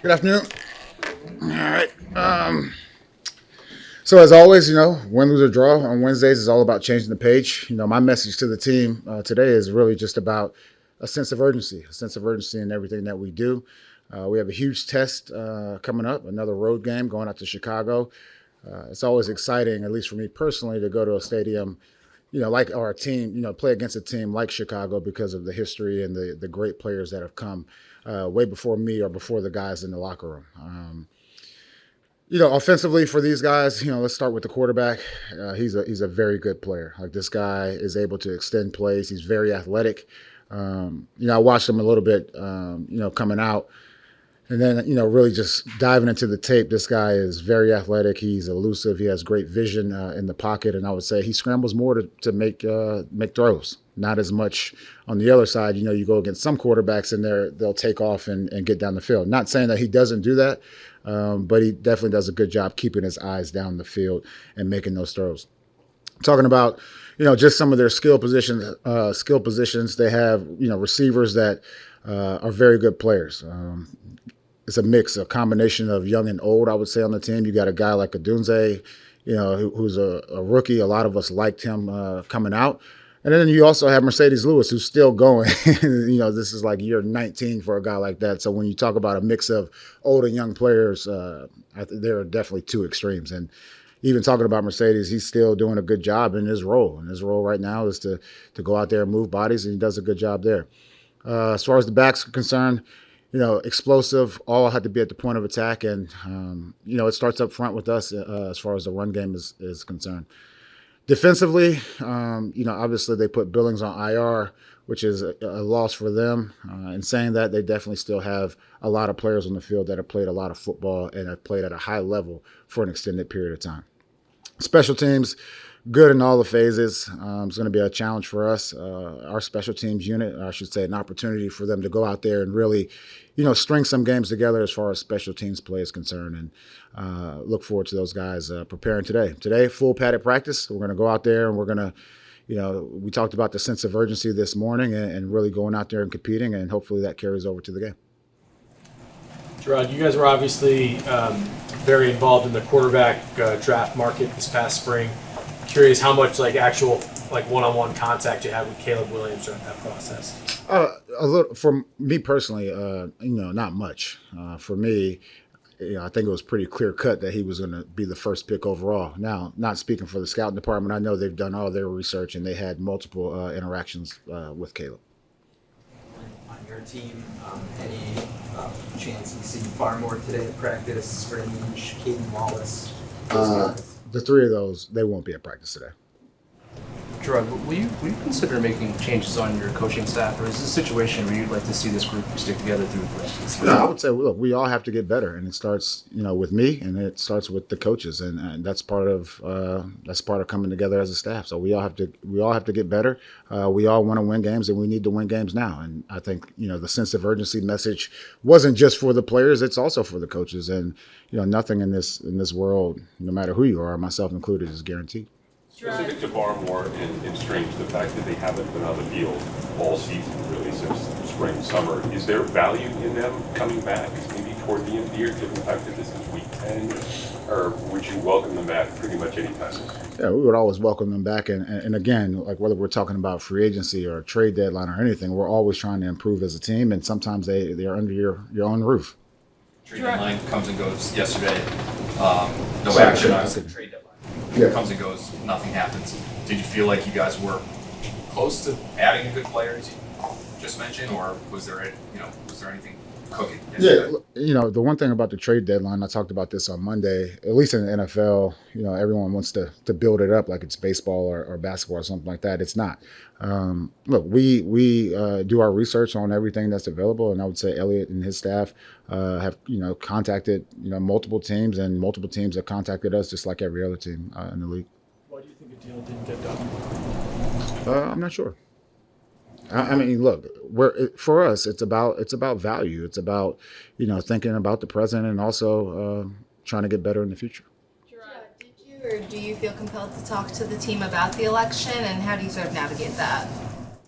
Good afternoon. All right. So as always, win, lose, or draw on Wednesdays is all about changing the page. My message to the team today is really just about a sense of urgency in everything that we do. We have a huge test coming up, another road game going out to Chicago. It's always exciting, at least for me personally, to go to a stadium, like our team, play against a team like Chicago because of the history and the great players that have come way before me or before the guys in the locker room. Offensively for these guys, let's start with the quarterback. He's a very good player. Like, this guy is able to extend plays. He's very athletic. I watched him a little bit, coming out. And then, really just diving into the tape, this guy is very athletic. He's elusive. He has great vision in the pocket. And I would say he scrambles more to make throws, not as much on the other side. You go against some quarterbacks and they'll take off and get down the field. Not saying that he doesn't do that, but he definitely does a good job keeping his eyes down the field and making those throws. Talking about, just some of their skill positions, they have, receivers that are very good players. It's a mix, a combination of young and old, I would say, on the team. You got a guy like Adunze, who's a rookie. A lot of us liked him coming out. And then you also have Mercedes Lewis, who's still going. This is like year 19 for a guy like that. So when you talk about a mix of old and young players, there are definitely two extremes. And even talking about Mercedes, he's still doing a good job in his role. And his role right now is to go out there and move bodies, and he does a good job there. As far as the backs are concerned, explosive, all had to be at the point of attack. And, it starts up front with us as far as the run game is concerned. Defensively, obviously they put Billings on IR, which is a loss for them. In saying that, they definitely still have a lot of players on the field that have played a lot of football and have played at a high level for an extended period of time. Special teams, good in all the phases. It's going to be a challenge for us. Our special teams unit, I should say, an opportunity for them to go out there and really, string some games together as far as special teams play is concerned. And look forward to those guys preparing today. Today, full padded practice. We're going to go out there and we're going to, we talked about the sense of urgency this morning and really going out there and competing, and hopefully that carries over to the game. Jerod, you guys were obviously very involved in the quarterback draft market this past spring. Curious how much actual one-on-one contact you had with Caleb Williams during that process. A little for me personally, not much. For me, I think it was pretty clear cut that he was going to be the first pick overall. Now, not speaking for the scouting department, I know they've done all their research and they had multiple interactions with Caleb. On your team, any chance you see far more today at practice? Scrimmage, Caden Wallace. The three of those, they won't be at practice today. Jerod, will you consider making changes on your coaching staff, or is this a situation where you'd like to see this group stick together through the rest of the season? No, I would say, look, we all have to get better, and it starts, with me, and it starts with the coaches, and that's part of coming together as a staff. So we all have to get better. We all want to win games, and we need to win games now. And I think the sense of urgency message wasn't just for the players; it's also for the coaches. And nothing in this world, no matter who you are, myself included, is guaranteed. Specific to Barmore and Strange, the fact that they haven't been on the field all season, really, since spring, summer, is there value in them coming back maybe toward the end of the year, given the fact that this is week 10? Or would you welcome them back pretty much any time? Yeah, we would always welcome them back. And again, whether we're talking about free agency or trade deadline or anything, we're always trying to improve as a team. And sometimes they're under your own roof. Trade deadline comes and goes yesterday. No action on the trade deadline. Yeah. Comes and goes, nothing happens. Did you feel like you guys were close to adding a good player, as you just mentioned, or was there anything cooking? Yeah, the one thing about the trade deadline, I talked about this on Monday, at least in the NFL, everyone wants to build it up like it's baseball or basketball or something like that. It's not. Look, we do our research on everything that's available, and I would say Elliott and his staff have contacted multiple teams, and multiple teams have contacted us just like every other team in the league. Why do you think a deal didn't get done? I'm not sure. I mean, look, for us, it's about value. It's about thinking about the present and also trying to get better in the future. Jerod, did you or do you feel compelled to talk to the team about the election, and how do you sort of navigate that?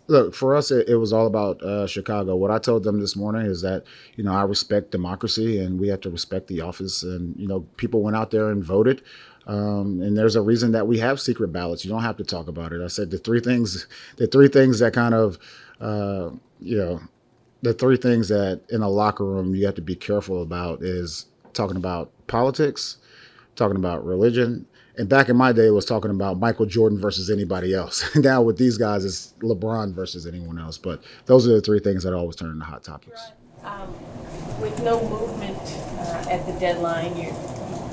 Look, for us, it was all about Chicago. What I told them this morning is that, I respect democracy and we have to respect the office. And, people went out there and voted. And there's a reason that we have secret ballots. You don't have to talk about it. I said the three things that kind of, the three things that in a locker room you have to be careful about is talking about politics, talking about religion. And back in my day, it was talking about Michael Jordan versus anybody else. Now with these guys, it's LeBron versus anyone else. But those are the three things that always turn into hot topics. With no movement at the deadline, you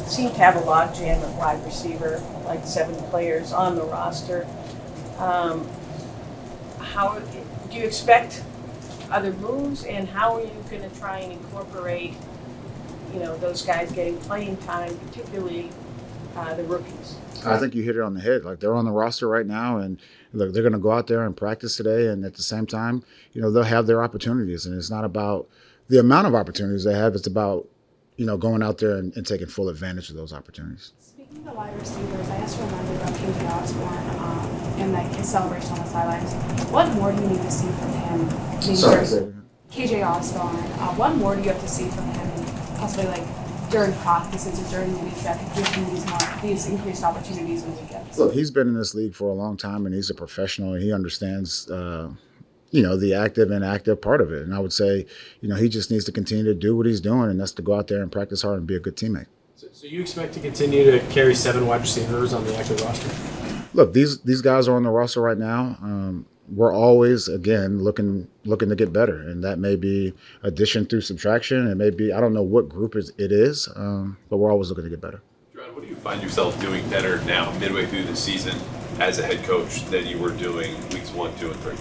seem to have a logjam at wide receiver, like 7 players on the roster. How do you expect other moves, and how are you going to try and incorporate, those guys getting playing time, particularly the rookies? I think you hit it on the head. Like, they're on the roster right now, and look, they're going to go out there and practice today. And at the same time, they'll have their opportunities. And it's not about the amount of opportunities they have. It's about, going out there and taking full advantage of those opportunities. Speaking of wide receivers, I asked Reminder about KJ Osborne and like his celebration on the sidelines. What more do you need to see from him? KJ Osborne. What more do you have to see from him, possibly like during practices or during the week, that could give him these increased opportunities when he gets? Look, he's been in this league for a long time, and he's a professional, and he understands, the active and active part of it. And I would say, he just needs to continue to do what he's doing, and that's to go out there and practice hard and be a good teammate. So you expect to continue to carry 7 wide receivers on the active roster? Look, these guys are on the roster right now. We're always, again, looking to get better, and that may be addition through subtraction. It may be, I don't know what group it is, but we're always looking to get better. Jerod, what do you find yourself doing better now, midway through the season, as a head coach than you were doing weeks 1, 2, and 3?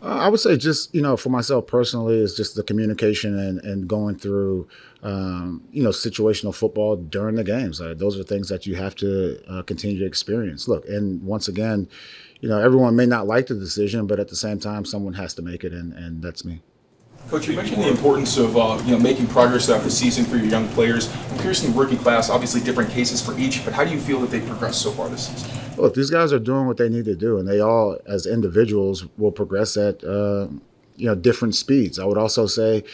I would say just, for myself personally, is just the communication and going through, situational football during the games. Those are things that you have to continue to experience. Look, and once again, everyone may not like the decision, but at the same time, someone has to make it, and that's me. Coach, you mentioned the importance of making progress throughout the season for your young players. I'm curious in the rookie class, obviously different cases for each, but how do you feel that they've progressed so far this season? Look, these guys are doing what they need to do, and they all, as individuals, will progress at different speeds. I would also say,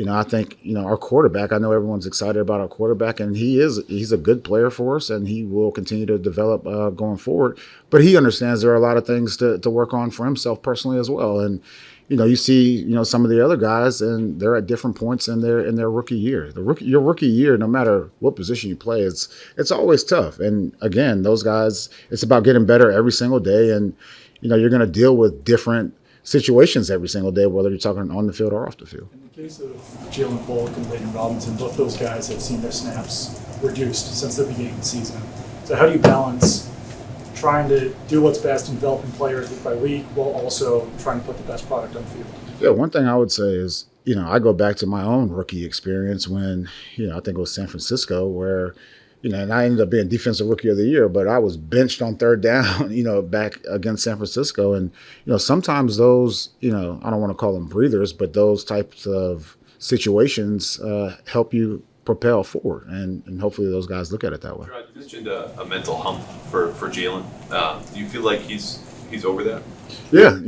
I think our quarterback. I know everyone's excited about our quarterback, and he's a good player for us, and he will continue to develop going forward. But he understands there are a lot of things to work on for himself personally as well, and. You see, some of the other guys, and they're at different points in their rookie year. Your rookie year, no matter what position you play, it's always tough. And again, those guys, it's about getting better every single day. And you're going to deal with different situations every single day, whether you're talking on the field or off the field. In the case of Jalen Polk and Leighton Robinson, both those guys have seen their snaps reduced since the beginning of the season. So how do you balance trying to do what's best in developing players week by week while also trying to put the best product on the field? Yeah, one thing I would say is, I go back to my own rookie experience when, I think it was San Francisco where, and I ended up being defensive rookie of the year, but I was benched on 3rd down, back against San Francisco. And, sometimes those, I don't want to call them breathers, but those types of situations help you propel forward, and hopefully those guys look at it that way. Jerod, you mentioned a mental hump for Jalen. Do you feel like he's over that? Yeah,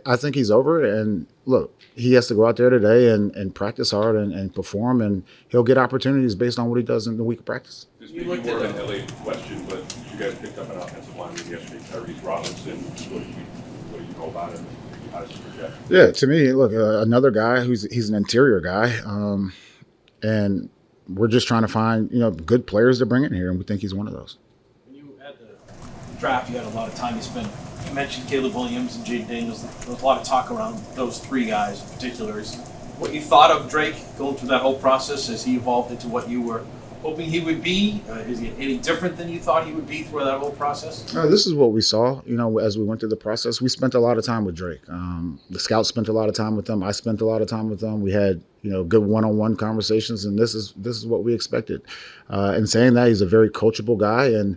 I think he's over it, and look, he has to go out there today and practice hard and perform, and he'll get opportunities based on what he does in the week of practice. This may be more of an LA question, but you guys picked up an offensive lineman yesterday, Jerod Robinson. What do you know about him? How does he project? Yeah, to me, look, another guy he's an interior guy, and we're just trying to find, good players to bring in here, and we think he's one of those. When you had the draft, you had a lot of time you spent. You mentioned Caleb Williams and Jaden Daniels. There was a lot of talk around those 3 guys in particular. Is what you thought of Drake going through that whole process as he evolved into what you were hoping he would be? Is he any different than you thought he would be through that whole process? This is what we saw, as we went through the process. We spent a lot of time with Drake. The scouts spent a lot of time with him. I spent a lot of time with him. We had, good one-on-one conversations, and this is what we expected. And saying that, he's a very coachable guy, and,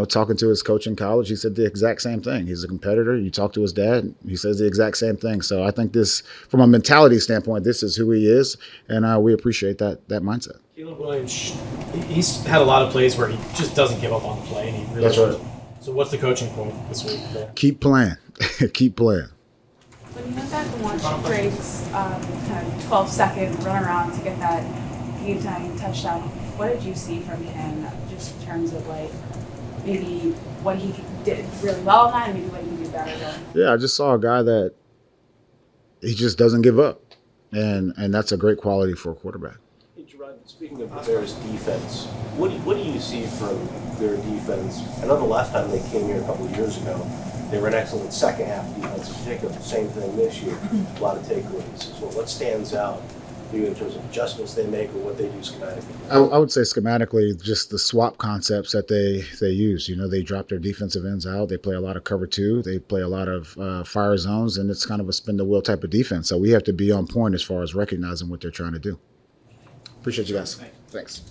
talking to his coach in college, he said the exact same thing. He's a competitor. You talk to his dad, he says the exact same thing. So I think this, from a mentality standpoint, this is who he is, and we appreciate that mindset. Caleb Williams, he's had a lot of plays where he just doesn't give up on the play, and he really. That's right. So what's the coaching point this week? Keep playing. Keep playing. When you went back and watched Drake's kind of 12-second run around to get that game-tying touchdown, what did you see from him just in terms of like maybe what he did really well on that and maybe what he could do better going? Yeah, I just saw a guy that he just doesn't give up, and that's a great quality for a quarterback. Hey, Jerod, speaking of the Bears' defense, what do you see from their defense? I know the last time they came here a couple of years ago, they were an excellent second-half defense. If you take the same thing this year, a lot of takeaways. So what stands out for you in terms of adjustments they make or what they do schematically? I would say schematically, just the swap concepts that they use. You know, they drop their defensive ends out. They play a lot of cover two. They play a lot of fire zones, and it's kind of a spin the wheel type of defense. So we have to be on point as far as recognizing what they're trying to do. Appreciate you guys. Thanks.